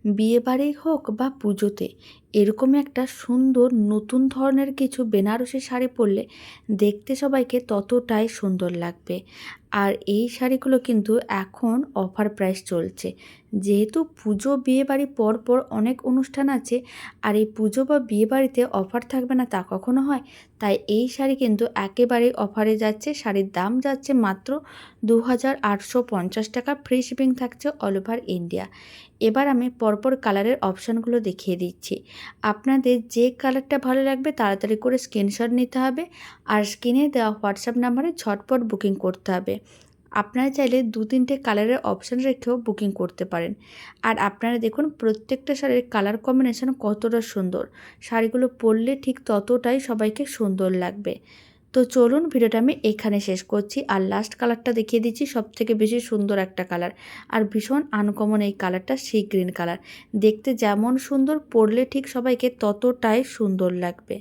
বিয়েবাড়ি হোক বা পুজোতে এরকম একটা সুন্দর নতুন ধরনের কিছু বেনারসি শাড়ি পরলে দেখতে সবাইকে ততটাই সুন্দর লাগবে। আর এই শাড়িগুলো কিন্তু এখন অফার প্রাইস চলছে। যেহেতু পুজো বিয়েবাড়ি পর অনেক অনুষ্ঠান আছে, আর এই পুজো বা বিয়েবাড়িতে অফার থাকবে না তা কখনো হয়? তাই এই শাড়ি কিন্তু একেবারেই অফারে যাচ্ছে। শাড়ির দাম যাচ্ছে মাত্র 2850 টাকা, ফ্রি শিপিং থাকছে অল ওভার ইন্ডিয়া। এবার আমি পরপর কালারের অপশানগুলো দেখিয়ে দিচ্ছি। আপনাদের যে কালারটা ভালো লাগবে তাড়াতাড়ি করে স্ক্রিনশট নিতে হবে, আর স্ক্রিনে দেওয়া হোয়াটসঅ্যাপ নাম্বারে ঝটপট বুকিং করতে হবে। আপনারা চাইলে 2-3টে কালারের অপশান রেখেও বুকিং করতে পারেন। আর আপনারা দেখুন প্রত্যেকটা শাড়ির কালার কম্বিনেশন কতটা সুন্দর, শাড়িগুলো পরলে ঠিক ততটাই সবাইকে সুন্দর লাগবে। তো চলুন ভিডিওটা আমি এখানে শেষ করছি, আর লাস্ট কালারটা দেখিয়ে দিচ্ছি, সবথেকে বেশি সুন্দর একটা কালার আর ভীষণ আনকমন এই কালারটা, সি গ্রিন কালার। দেখতে যেমন সুন্দর, পরলে ঠিক সবাইকে ততটাই সুন্দর লাগবে।